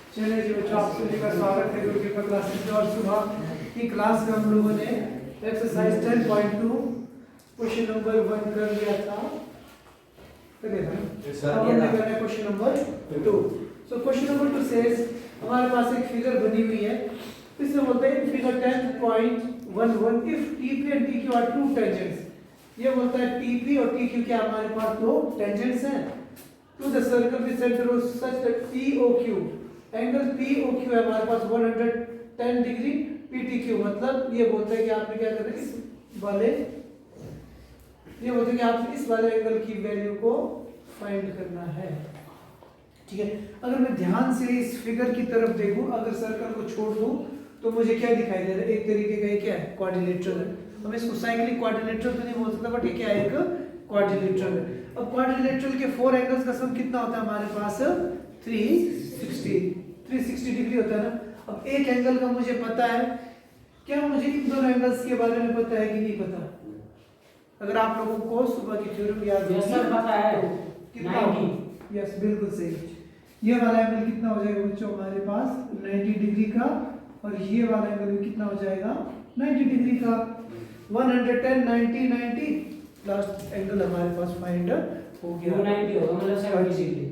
चलिए जी बच्चों, आप सभी का स्वागत है गुरु कृपा क्लासेस में। और सुबह की क्लास में हम लोगों ने एक्सरसाइज 10.2 क्वेश्चन नंबर 1 कर लिया था। अब हमने करना है question number 2। So question number 2 says हमारे पास एक फिगर बनी हुई है। इसमें बोलते हैं figure 10.11 if TP and TQ are two tangents. ये बोलता है TP और TQ क्या हमारे पास दो टेंजेंट्स हैं to the circle with centre such that POQ angle POQ है हमारे पास 110 डिग्री PTQ। मतलब ये बोलते हैं कि आपने क्या करना है इस वाले, ये बोलते हैं कि आपने इस वाले एंगल की वैल्यू को फाइंड करना है। ठीक है, अगर मैं ध्यान से इस फिगर की तरफ देखूं, अगर सर्कल को छोड़ दूं तो मुझे क्या दिखाई दे रहा है? एक तरीके का ये क्या है? क्वाड्रिलेटरल है। हम इसको साइक्लिक क्वाड्रिलेटरल तो नहीं बोल सकता, बट ये क्या है? एक क्वाड्रिलेटरल है। अब क्वाड्रिलेटरल के 4 एंगल्स का सम कितना होता है हमारे पास? 360 डिग्री होता है ना। अब एक एंगल का मुझे पता है, क्या मुझे इन दोनों एंगल्स के बारे में पता है कि नहीं पता? अगर आप लोगों को सुबह की थ्योरम याद है सर पता है तो कितना? यस, बिल्कुल सही। ये वाला एंगल कितना हो जाएगा बच्चों हमारे पास? 90 डिग्री का। और ये वाला एंगल भी कितना हो जाएगा? 90 डिग्री का। 110 90 90 लास्ट एंगल हमारे पास फाइंड हो गया। 290 होगा, मतलब 70 डिग्री।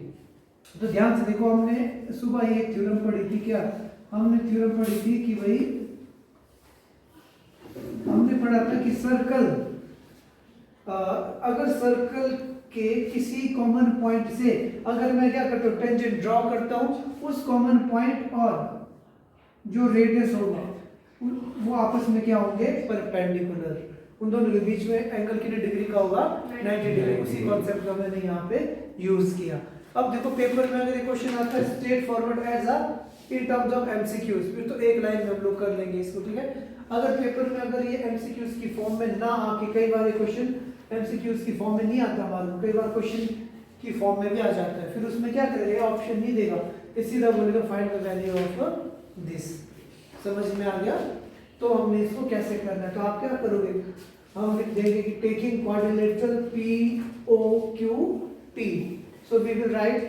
तो ध्यान से देखो, हमने सुबह ये थ्योरम पढ़ी थी। क्या हमने थ्योरम पढ़ी थी? कि भाई हमने पढ़ा था कि सर्कल, अगर सर्कल के किसी कॉमन पॉइंट से अगर मैं क्या करता हूँ, टेंजेंट ड्रॉ करता हूँ, उस कॉमन पॉइंट और जो रेडियस होगा वो आपस में क्या होंगे? परपेंडिकुलर। उन दोनों के बीच में एंगल कितने डिग्री का होगा? 90 डिग्री। उसी कॉन्सेप्ट का मैंने यहाँ पे यूज किया। अब देखो पेपर में अगर ये क्वेश्चन आता है straightforward as a in terms of MCQs, फिर तो एक लाइन में हम लोग कर लेंगे इसको। ठीक है, अगर पेपर में अगर ये MCQs की फॉर्म में ना आके, कई बार ये क्वेश्चन MCQs की फॉर्म में नहीं आता मालूम, कई बार क्वेश्चन की फॉर्म में भी आ जाता है, फिर उसमें क्या करेगा? ऑप्शन नहीं देगा, सीधा बोलेगा find the value of this. समझ में आ गया? तो हमने इसको कैसे करना है, तो आप क्या करोगे? हम लिख देंगे कि taking quadrilateral POQT, so we will write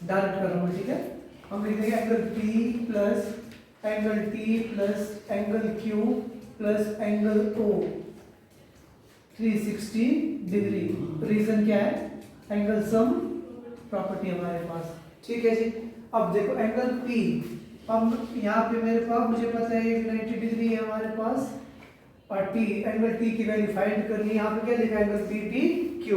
direct कर रहा हूँ। ठीक है, हम लिख देंगे angle P plus angle T plus angle Q plus angle O 360 degree. Reason क्या है? एंगल सम प्रॉपर्टी हमारे पास। ठीक है जी। अब देखो एंगल P, अब यहाँ पे मेरे पास मुझे पता है 90 डिग्री है हमारे पास, और T एंगल T की वैल्यू फाइंड करनी है। यहाँ पे क्या लिखा है? Angle PTQ।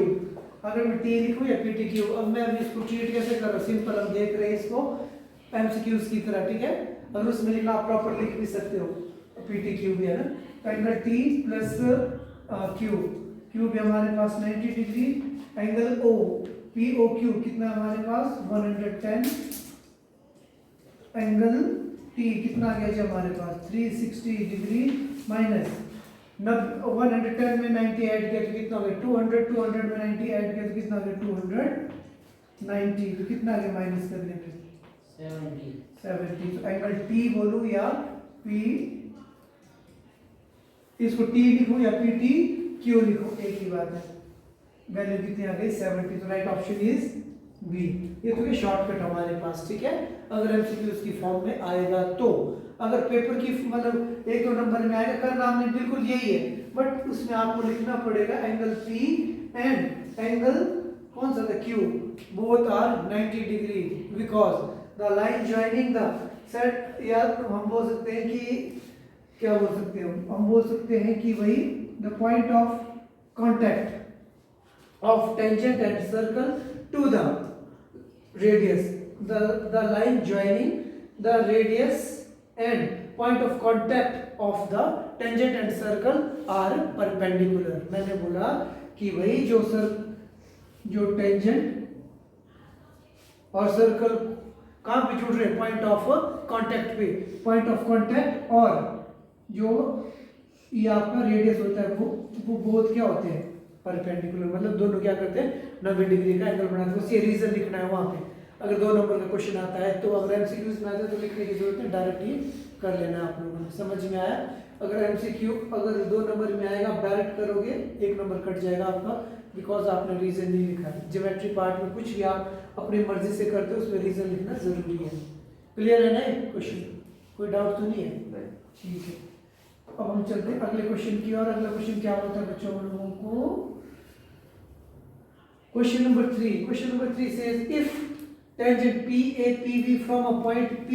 अगर मैं T लिखूँ या PTQ, अब मैं इसको ट्रीट कैसे कर रहा हूँ? सिंपल, हम देख रहे हैं इसको MCQs की तरह। ठीक है, अगर उसमें लिखना आप प्रॉपर लिख भी सकते हो, PTQ भी है ना। तो एंगल T प्लस Q भी हमारे पास 90 डिग्री। एंगल O POQ कितना हमारे पास? 110। एंगल T कितना आ गया जी हमारे पास? 360 डिग्री माइनस 110 में 90 ऐड किया तो कितना हो गया? 200। 200 में 90 ऐड किया तो कितना हो गया? 290। तो कितना आ गया माइनस करने पे? 70। तो एंगल T बोलूं या P, इसको T लिखूं या PTQ लिखूं, एक ही बात है। वैल्यू कितनी आ गई? 70। तो राइट ऑप्शन इज बी। ये तो शॉर्टकट हमारे पास। ठीक है, अगर MCQs की फॉर्म में आएगा तो। अगर पेपर की मतलब 1-2 नंबर में आएगा, करना हमने बिल्कुल यही है, बट उसमें आपको लिखना पड़ेगा एंगल P एंड एंगल कौन सा था? Q, both are 90 degree because the line joining the set. या हम बोल सकते हैं कि क्या बोल सकते हो? हम बोल सकते हैं कि वही the point of contact of tangent and circle to the radius, the line joining the radius and point of contact of the tangent and circle are perpendicular। मैंने बोला कि वही जो tangent और circle कहाँ पे जुड़ रहे हैं? पॉइंट ऑफ कांटेक्ट पे। पॉइंट ऑफ कांटेक्ट और जो ये आपका रेडियस होता है वो बोथ क्या होते हैं? परपेंडिकुलर। मतलब दोनों क्या करते हैं? 90 डिग्री का एंगल बनाते हैं। बस ये रीजन लिखना है वहां पे। अगर 2 नंबर का क्वेश्चन आता है तो अगर MCQs में आता है तो लिखने की जरूरत है, डायरेक्ट ही कर लेना है आप लोगों ने। समझ में आया? अगर MCQ अगर 2 नंबर में आएगा, डायरेक्ट करोगे 1 नंबर कट जाएगा आपका, बिकॉज आपने रीजन नहीं लिखा है। ज्योमेट्री पार्ट में कुछ भी आप अपनी मर्जी से करते हो, उसमें रीजन लिखना जरूरी है। क्लियर है ना क्वेश्चन, कोई डाउट तो नहीं है? ठीक है, अब हम चलते हैं अगले क्वेश्चन की और। अगला क्वेश्चन क्या होता है बच्चों हम लोगों को? Question number 3। Question number 3 says if tangent PAPV from a point P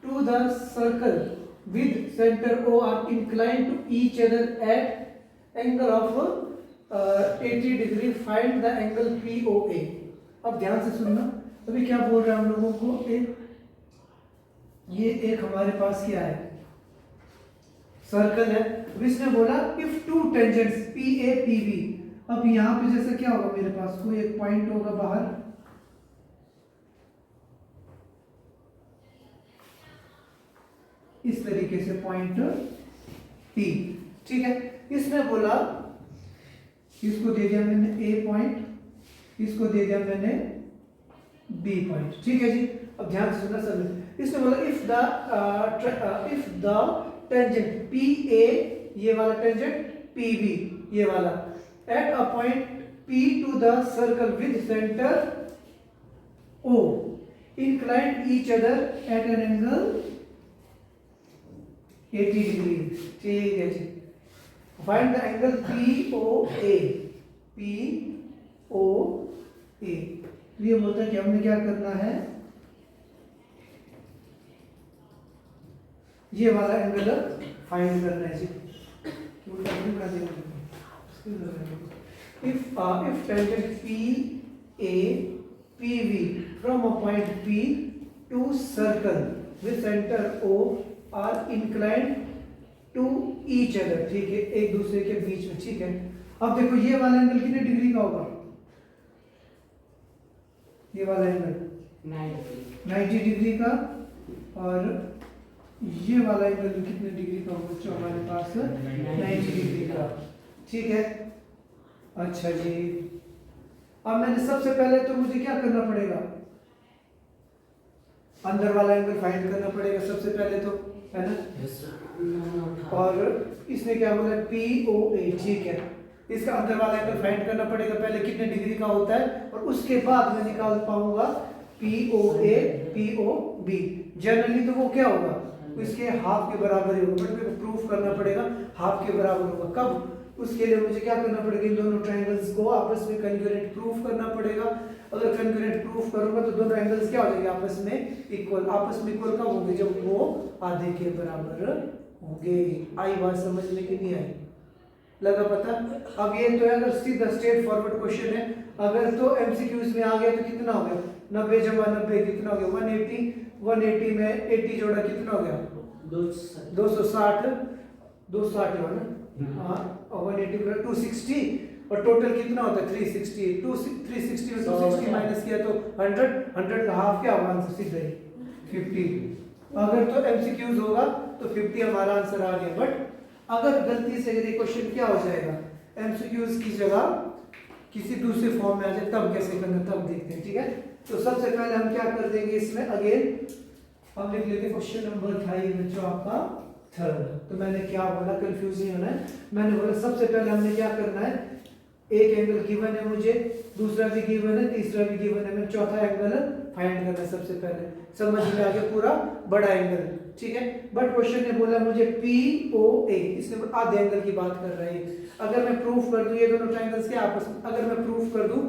to the circle with center O are inclined to each other at angle of 80 degree, find the angle POA। अब ध्यान से सुनना, अभी क्या बोल रहा है हम लोगों को? ये एक हमारे पास क्या है, सर्कल है। इसने बोला इफ टू टेंजेंट्स PAPV। अब यहाँ पे जैसे क्या होगा, मेरे पास कोई एक पॉइंट होगा बाहर, इस तरीके से पॉइंट P, ठीक है। इसने बोला, इसको दे दिया मैंने A पॉइंट, इसको दे दिया मैंने B पॉइंट, ठीक है जी। अब ध्यान से सुनना सब। इसने बोला इफ द टेंजेंट PA, ये वाला टेंजेंट PB, ये वाला, at a point P to the circle with centre O inclined each other at an angle 80 degree, ठीक है जी। Find the angle POA। POA ये बोलता है कि हमने क्या करना है, ये वाला एंगल फाइंड करना है जी। If tangent PAPV from a point P to circle with center O are inclined to each other, ठीक है, एक दूसरे के बीच में, ठीक है। अब देखो ये वाला एंगल कितने डिग्री का होगा? ये वाला एंगल 90 डिग्री का, और ये वाला एंगल भी कितने डिग्री का होगा बच्चों हमारे पास? 90 डिग्री का, ठीक है। अच्छा जी, अब मैंने सबसे पहले तो मुझे क्या करना पड़ेगा, अंदर वाला एंगल फाइंड करना पड़ेगा सबसे पहले तो, है ना। और इसने क्या बोला? POA, ठीक है। इसका अंदर वाला एंगल फाइंड करना पड़ेगा पहले कितने डिग्री का होता है, और उसके बाद मैं निकाल पाऊंगा POA POB। जनरली तो वो क्या होगा, इसके हाफ के बराबर ही होगा, बट मेरे को प्रूफ करना पड़ेगा हाफ के बराबर होगा। कब? उसके लिए मुझे क्या करना पड़ेगा, इन दोनों ट्रायंगल्स को आपस में कॉन्ग्रुएंट प्रूफ करना पड़ेगा। अगर कॉन्ग्रुएंट प्रूफ करूंगा तो दोनों एंगल्स क्या हो जाएंगे, आपस में इक्वल। आपस में इक्वल कब होंगे? जब वो आधे के बराबर होंगे। आई बात समझ में कि नहीं आई? लगा पता? अब ये तो अगर सीधा स्ट्रेट फॉरवर्ड क्वेश्चन है, अगर तो एमसीक्यूज में आ गया तो कितना हो गया? 90 जमा 90 कितना हो गया? 180। 180 में 80 जोड़ा कितना हो गया? 260। 260 हो ना, हाँ, और 180 प्लस 260, और टोटल कितना होता है? 360। 360 में 260 माइनस किया तो 100। 100 का हाफ क्या होगा? आंसर सीधा ही 50। अगर तो एमसीक्यूज होगा तो 50 हमारा आंसर आ गया। बट अगर गलती से अगर ये क्वेश्चन क्या हो जाएगा, एमसीक्यूज की जगह किसी दूसरे फॉर्म में आ जाए, तब कैसे करना, तब देखते हैं, ठीक है। तो सबसे पहले हम क्या कर देंगे इसमें, अगेन हम लिख लेते हैं क्वेश्चन नंबर था ये बच्चों आपका 3rd। तो मैंने क्या बोला, कंफ्यूज नहीं होना है। मैंने बोला सबसे पहले हमने क्या करना है, एक एंगल गिवन है मुझे, दूसरा भी गिवन है, तीसरा भी गिवन है, मैं चौथा एंगल फाइंड करना है सबसे पहले। समझ में आ गया पूरा बड़ा एंगल, ठीक है। बट क्वेश्चन ने बोला मुझे POA, इसने आधे एंगल की बात कर रहा है। अगर मैं प्रूफ कर दूं ये दोनों ट्रायंगल्स के आपस में, अगर मैं प्रूफ कर दूं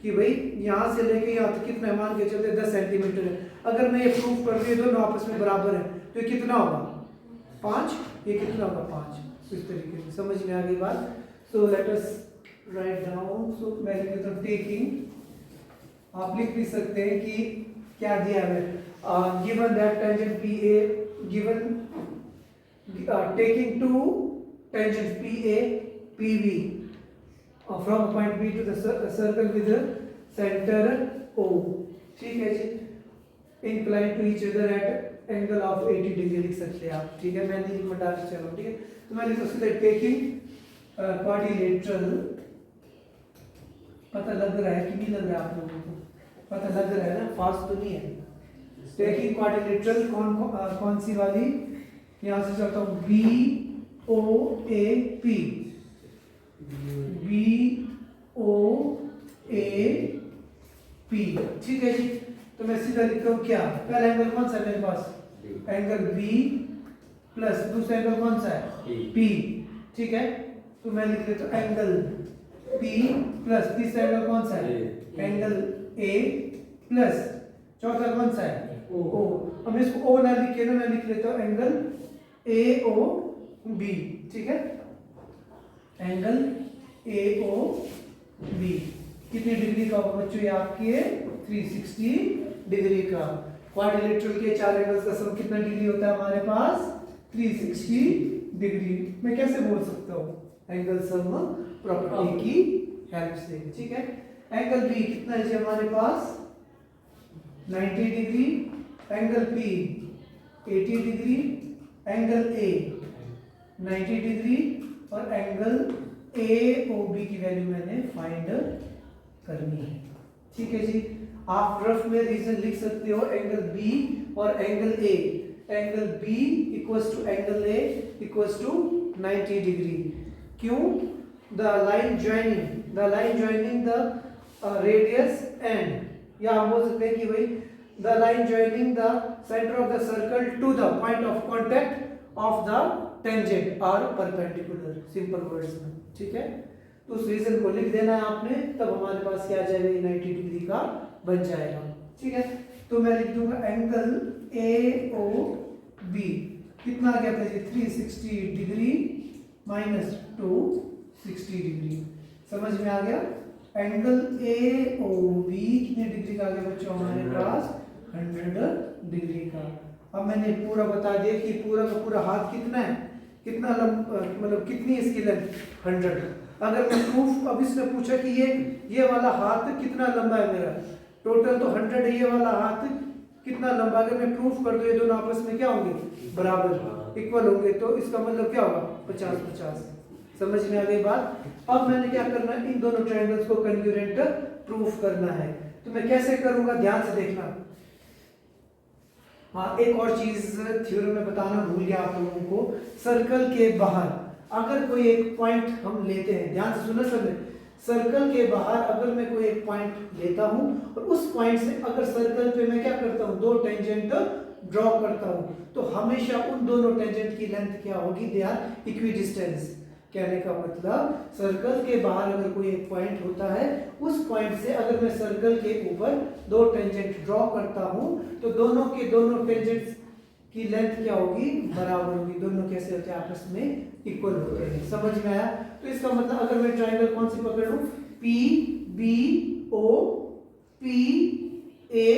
कि भाई यहाँ से लेके यहाँ तक कितना मान के चलते 10 सेंटीमीटर है, अगर मैं ये प्रूफ कर दूं ये दोनों आपस में बराबर है, तो ये कितना होगा? 5। ये कितना होगा? 5। इस तरीके से समझ में आ गई बात। So let us write down. So मैं लिख देता हूं टेकिंग, आप लिख भी सकते हैं कि क्या दिया है, given that tangent PA, given taking two tangents PA PB from a point B to the circle with the center O, ठीक है जी। inclined to each other at angle of 80 degree लिख सकते हैं आप, ठीक है। मैं नहीं लिख डाल चलो, ठीक है। तो मैं लिख सकता हूं टेकिंग क्वाड्रिलेटरल, पता लग रहा है कि नहीं लग रहा है आप लोगों को? पता लग रहा है ना, फास्ट तो नहीं है। टेकिंग क्वाड्रिलेटरल कौन सी वाली, यहां से चलता हूं BOAP, BOAP, ठीक है जी। तो मैं सीधा लिखता हूँ क्या, पहला एंगल कौन सा है मेरे पास, एंगल बी प्लस दूसरा एंगल कौन सा है, पी। ठीक है, तो मैं लिख लेता हूँ एंगल पी प्लस तीसरा एंगल कौन सा है, एंगल ए प्लस चौथा कौन सा है, ओ। अब मैं इसको ओ ना लिख के ना मैं लिख लेता हूँ एंगल ए ओ बी। ठीक है, एंगल ए ओ बी कितनी डिग्री का होगा बच्चों, ये आपके 360 डिग्री का। क्वाड्रिलेटरल के चार एंगल्स का सम कितना डिग्री होता है हमारे पास, 360 डिग्री। मैं कैसे बोल सकता हूँ, एंगल सम प्रॉपर्टी की हेल्प से। ठीक है, एंगल बी कितना है जी हमारे पास, 90 degree, angle P 80 degree, angle A 90 degree और एंगल ए ओ बी की वैल्यू मैंने फाइंड करनी है। ठीक है जी, आप रफ में रीजन लिख सकते हो, एंगल बी और angle A, angle B equals to angle A equals to 90 degree. क्यों, the line joining the radius and, या हम बोल सकते हैं कि भाई the line joining the centre of the circle to the point of contact of the tangent are perpendicular, simple words में। ठीक है, तो उस रीजन को लिख देना है आपने, तब हमारे पास क्या आ जाएगा, 90 डिग्री का बन जाएगा। ठीक है, तो मैं लिख दूंगा एंगल ए ओ बी कितना आ गया था जी, 360 डिग्री माइनस 260 डिग्री। समझ में आ गया, एंगल ए ओ बी कितने डिग्री का आ गया बच्चों हमारे पास, 100 डिग्री का। अब मैंने पूरा बता दिया कि पूरा का पूरा हाथ कितना है, कितना मतलब कितनी इसकी लेंथ, 100। अगर मैं प्रूफ, अब इसने पूछा कि ये वाला हाथ कितना लंबा है मेरा, टोटल तो 100 है, ये वाला हाथ कितना लंबा, अगर मैं प्रूफ कर दूं ये दोनों आपस में क्या होंगे, बराबर इक्वल होंगे, तो इसका मतलब क्या होगा, 50-50। समझ में आ गई बात। अब मैंने क्या करना है, इन दोनों ट्रायंगल्स को कन्ग्रुएंट प्रूफ करना है। तो मैं कैसे करूंगा, ध्यान से देखना। हाँ, एक और चीज थ्योरी में बताना भूल गया आप लोगों को, सर्कल के बाहर अगर कोई एक पॉइंट हम लेते हैं, ध्यान से सुनना सब, सर्कल के बाहर अगर मैं कोई एक पॉइंट लेता हूं और उस पॉइंट से अगर सर्कल पे मैं क्या करता हूं, दो टेंजेंट ड्रॉ करता हूं, तो हमेशा उन दोनों टेंजेंट की लेंथ क्या होगी, दे आर इक्विडिस्टेंस। कहने का मतलब, सर्कल के बाहर अगर कोई एक पॉइंट होता है, उस पॉइंट से अगर मैं सर्कल के ऊपर दो टेंजेंट ड्रॉ करता हूं, तो दोनों के दोनों टेंजेंट्स की लेंथ क्या होगी, बराबर होगी। दोनों कैसे होते हैं, आपस में इक्वल होते हैं। समझ में आया। तो इसका मतलब अगर मैं ट्रायंगल कौन सी पकड़ लूं, P B O, P A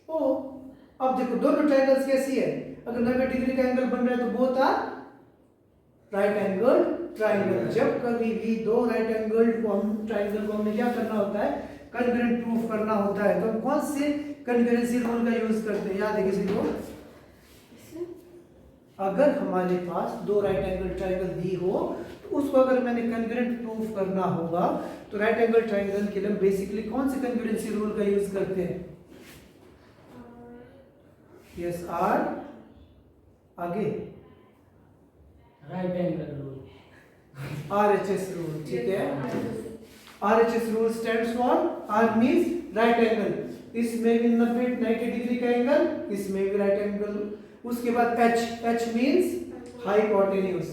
O. अब देखो दोनों ट्रायंगल्स कैसी है, अगर 90 डिग्री का एंगल बन रहा है तो both are right angle triangle. जब कभी भी दो राइट एंगल ट्रायंगल को हमें क्या करना होता है, कन्ग्रुएंट प्रूफ करना होता है, तो हम कौन से कन्ग्रुएंसी रूल का यूज करते हैं, याद है किसी को। अगर हमारे पास दो राइट एंगल ट्रायंगल दी हो, तो उसको अगर मैंने कन्ग्रुएंट प्रूफ करना होगा, तो राइट एंगल ट्रायंगल के लिए बेसिकली कौन से कन्ग्रुएंसी रूल का यूज करते हैं, यस आर, आगे right angle rule, RHS rule. ठीक है, RHS rule stands for, R means right angle. इसमें भी 90 डिग्री का एंगल, इसमें भी राइट एंगल। उसके बाद H मींस हाइपोटेन्यूज,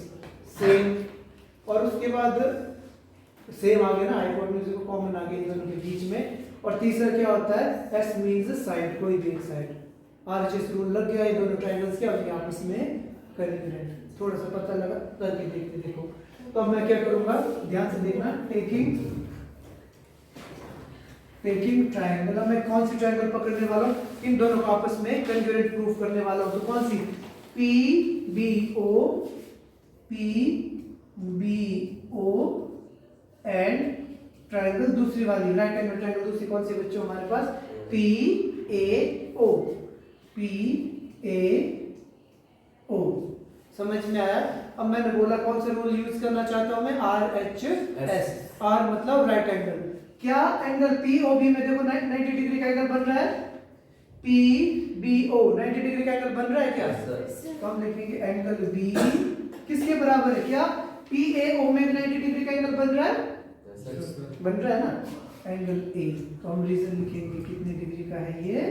सेम। और उसके बाद सेम आ गया ना, हाइपोटेन्यूज को कॉमन आ गया इन दोनों के बीच में। और तीसरा क्या होता है, S मींस साइड, कोई भी एक साइड। RHS रूल लग गया, ये दोनों ट्रायंगल्स क्या हो गए आपस में कन्ग्रुएंट। थोड़ा सा पता लगा, करके देखते देखो। तो अब मैं क्या करूंगा, ध्यान से देखना, टेकिंग ट्रायंगल। अब मैं कौन सी ट्रायंगल पकड़ने वाला हूं, इन दोनों को आपस में कन्ग्रुएंट प्रूफ करने वाला हूं। तो कौन सी, P B O and triangle दूसरी वाली राइट एंगल ट्रायंगल दूसरी कौन सी बच्चों हमारे पास, पी ए ओ। समझ में आया। अब मैंने बोला कौन सा रूल यूज करना चाहता हूं मैं, RHS। R मतलब राइट एंगल। क्या एंगल POB में देखो 90 डिग्री का एंगल बन रहा है, PBO 90 डिग्री का एंगल बन रहा है क्या, तो हम लिखेंगे एंगल B किसके बराबर है, क्या PAO में भी 90 डिग्री का एंगल बन रहा है, बन रहा है ना। एंगल ए, तो हम रीजन लिखेंगे कितने डिग्री का है ये,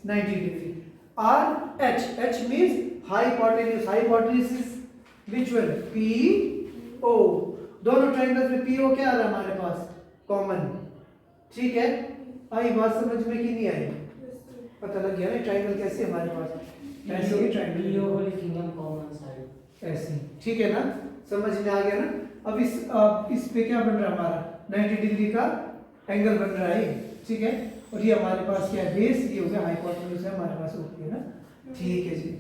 90 degree. R H, H means hypotenuse, hypotenuse is which one, P O. दोनों ट्रायंगल्स में पी ओ क्या आ रहा है हमारे पास, कॉमन। ठीक है, आई बात समझ में कि नहीं आई, पता लग गया ना ट्रायंगल कैसे हमारे पास, ऐसे ही ट्रायंगल पीओ को लिखेंगे हम कॉमन साइड ऐसे, ठीक है ना, समझ में आ गया ना। अब इस पे क्या बन रहा है हमारा, 90 डिग्री का एंगल बन रहा है, ठीक है। और ये हमारे पास क्या है, बेस, ये हो गया हाइपोटेन्यूज है हमारे पास ओपी है ना, ठीक है जी।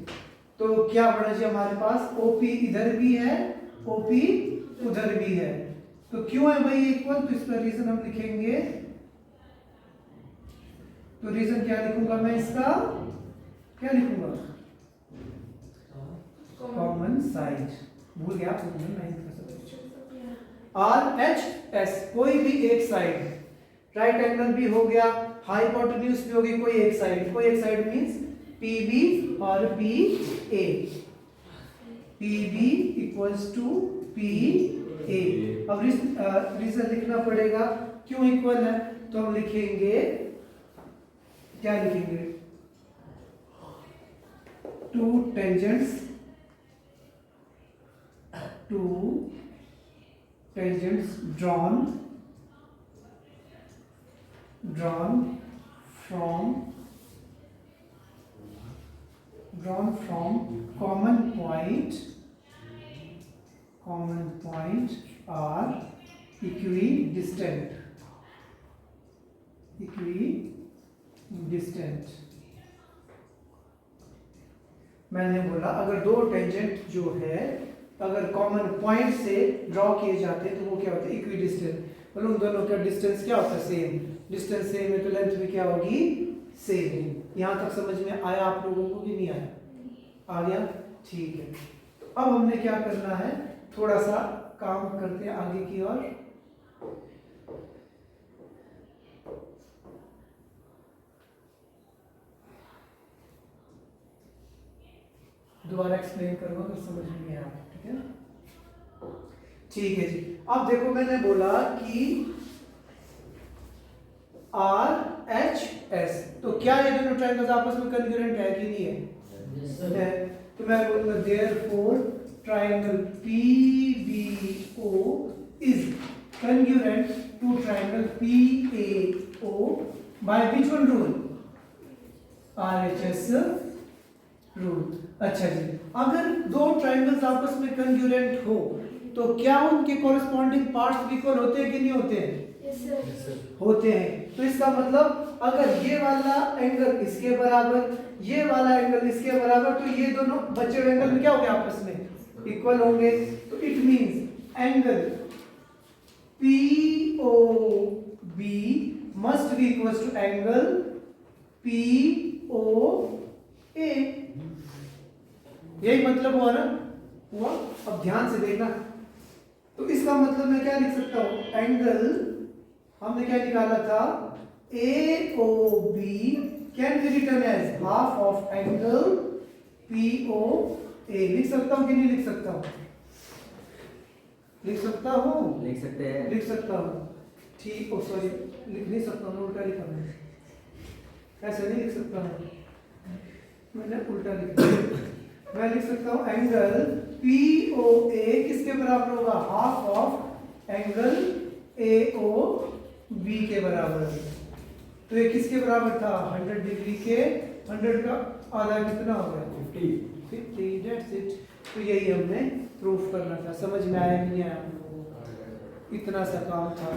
तो क्या बना जी हमारे पास, ओपी इधर भी है, ओपी उधर भी है, तो क्यों है भाई इक्वल, तो इसका रीजन हम लिखेंगे, तो रीजन क्या लिखूंगा मैं इसका, क्या लिखूंगा, कॉमन साइड, भूल गया आप लोगों ने, आर एच एस, कोई भी एक साइड, राइट एंगल भी हो गया, हाइपोटेन्यूज भी होगी, कोई एक साइड, कोई एक साइड मींस पी बी और P A, P B equals to P A. अब रीजन लिखना पड़ेगा क्यों इक्वल है, तो हम लिखेंगे, क्या लिखेंगे, to tangents drawn from common point are equidistant। मैंने बोला अगर दो टेंजेंट जो है अगर कॉमन पॉइंट से ड्रॉ किए जाते हैं तो वो क्या होता है, इक्विडिस्टेंट, मतलब उन दोनों का डिस्टेंस क्या होता है, सेम, डिस्टेंस सेम है तो लेंथ भी क्या होगी, सेम। यहाँ तक समझ में आया आप लोगों को कि नहीं आया, आ गया, ठीक है। अब हमने क्या करना है, थोड़ा सा काम करते हैं आगे की ओर। दोबारा एक्सप्लेन करूंगा तो समझ में नहीं आया, ठीक है, ठीक है जी। अब देखो मैंने बोला कि आर एच एस, तो क्या ये दोनों ट्रायंगल्स आपस में कॉन्ग्रुएंट है कि नहीं है, तो मैं बोलूंगा therefore triangle PBO is congruent to triangle PAO by which one rule, RHS rule. अच्छा जी, अगर दो ट्रायंगल्स आपस में कॉन्ग्रुएंट हो तो क्या उनके कॉरेस्पॉन्डिंग पार्ट्स इक्वल होते हैं कि नहीं होते हैं, होते हैं। तो इसका मतलब अगर ये वाला एंगल इसके बराबर, ये वाला एंगल इसके बराबर, तो ये दोनों बचे हुए एंगल में क्या होंगे, आपस में इक्वल होंगे। तो it means angle POB must be equal to angle POA। यही मतलब हुआ ना, हुआ। अब ध्यान से देखना, तो इसका मतलब मैं क्या लिख सकता हूं, एंगल हमने क्या निकाला था, AOB can be written as half of angle POA। लिख सकता हूं कि नहीं लिख सकता हूं, लिख सकता हूं, लिख सकते हैं, लिख सकता हूं, ठीक, ओ सॉरी लिख नहीं सकता हूं, उल्टा लिखा मैंने, ऐसे नहीं लिख सकता हूं, मैंने उल्टा लिखा। मैं लिख सकता हूं एंगल POA किसके बराबर होगा, हाफ ऑफ एंगल AOB के बराबर। तो ये किसके बराबर था, 100 डिग्री के, 100 का आधा कितना हो गया, 50, दैट्स इट। तो यही हमने प्रूफ करना था, समझ में आया कि नहीं आया, इतना सा काम था।